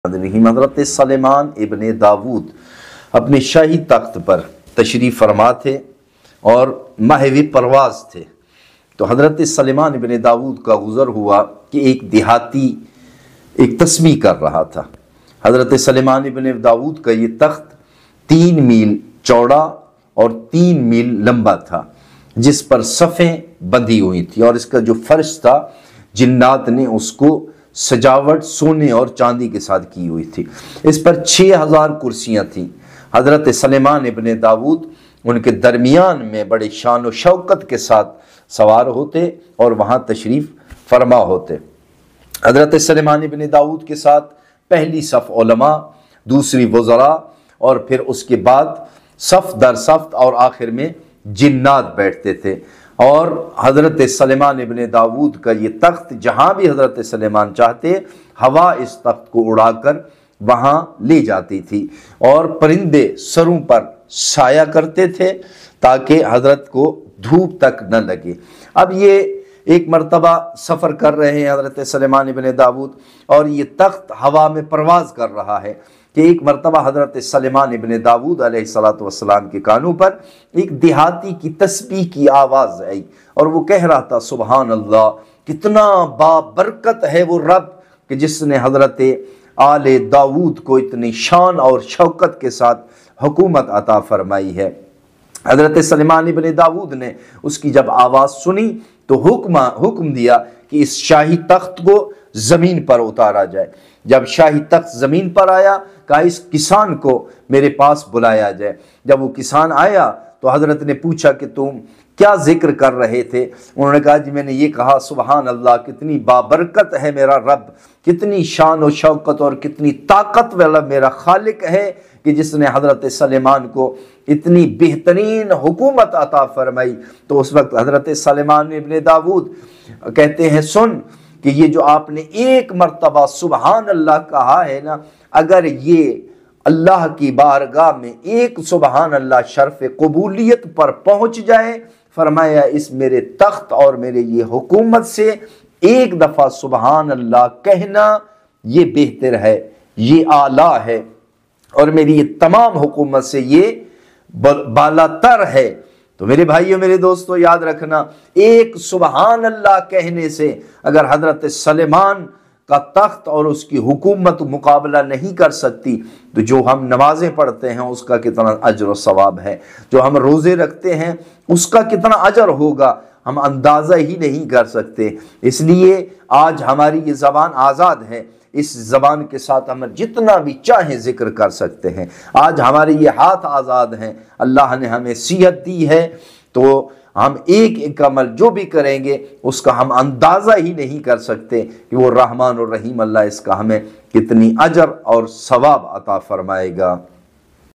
حضرت سلیمان ابن داود اپنے شاہی تخت پر تشریف فرما تھے اور محو پرواز تھے۔ تو حضرت سلیمان ابن داود کا گزر ہوا کہ ایک دیہاتی ایک تسمیہ کر رہا تھا۔ حضرت سلیمان ابن داود کا یہ تخت 3 میل چوڑا اور 3 میل لمبا تھا، جس پر صفیں بندھی ہوئی تھی، اور اس کا جو فرش تھا جنات نے اس کو سجاوٹ سونے اور چاندی کے ساتھ کی ہوئی تھی۔ اس پر 6000 کرسیاں تھیں۔ حضرت سلیمان ابن داود ان کے درمیان میں بڑے شان و شوکت کے ساتھ سوار ہوتے اور وہاں تشریف فرما ہوتے۔ حضرت سلیمان ابن داود کے ساتھ پہلی صف علماء، دوسری وزراء، اور پھر اس کے بعد صف در صف اور آخر میں جنات بیٹھتے تھے۔ اور حضرت سلیمان ابن داود کا یہ تخت جہاں بھی حضرت سلیمان چاہتے ہوا اس تخت کو اڑا کر وہاں لے جاتی تھی، اور پرندے سروں پر سایہ کرتے تھے تاکہ حضرت کو دھوپ تک نہ لگے۔ اب یہ ایک مرتبہ سفر کر رہے ہیں حضرت سلیمان ابن داود، اور یہ تخت ہوا میں پرواز کر رہا ہے کہ ایک مرتبہ حضرت سلیمان ابن داود علیہ السلام کے کانوں پر ایک دیہاتی کی تسبیح کی آواز آئی، اور وہ کہہ رہا تھا سبحان اللہ، کتنا بابرکت ہے وہ رب کہ جس نے حضرت آل داود کو اتنی شان اور شوکت کے ساتھ حکومت عطا فرمائی ہے۔ حضرت سلیمان ابن داود نے اس کی جب آواز سنی تو حکم دیا کہ اس شاہی تخت کو زمین پر اتارا جائے۔ جب شاہی تخت زمین پر آیا، کہا اس کسان کو میرے پاس بلایا جائے۔ جب وہ کسان آیا تو حضرت نے پوچھا کہ تم کیا ذکر کر رہے تھے؟ انہوں نے کہا جی میں نے یہ کہا سبحان اللہ، کتنی بابرکت ہے میرا رب، کتنی شان و شوکت اور کتنی طاقت والا میرا خالق ہے کہ جس نے حضرت سلیمان کو اتنی بہترین حکومت عطا فرمائی۔ تو اس وقت حضرت سلیمان ابن داود کہتے ہیں سن کہ یہ جو آپ نے ایک مرتبہ سبحان اللہ کہا ہے نا، اگر یہ اللہ کی بارگاہ میں ایک سبحان اللہ شرف قبولیت پر پہنچ جائے، فرمایا اس میرے تخت اور میرے یہ حکومت سے ایک دفعہ سبحان اللہ کہنا یہ بہتر ہے، یہ اعلیٰ ہے، اور میری یہ تمام حکومت سے یہ بالا تر ہے۔ تو میرے بھائیوں میرے دوستو یاد رکھنا، ایک سبحان اللہ کہنے سے اگر حضرت سلیمان کا تخت اور اس کی حکومت مقابلہ نہیں کر سکتی، تو جو ہم نمازیں پڑھتے ہیں اس کا کتنا اجر و ثواب ہے، جو ہم روزے رکھتے ہیں اس کا کتنا اجر ہوگا، ہم اندازہ ہی نہیں کر سکتے۔ اس لیے آج ہماری یہ زبان آزاد ہے، اس زبان کے ساتھ ہم جتنا بھی چاہیں ذکر کر سکتے ہیں۔ آج ہمارے یہ ہاتھ آزاد ہیں، اللہ نے ہمیں صحت دی ہے، تو ہم ایک ایک عمل جو بھی کریں گے اس کا ہم اندازہ ہی نہیں کر سکتے کہ وہ رحمان اور رحیم اللہ اس کا ہمیں کتنی اجر اور ثواب عطا فرمائے گا۔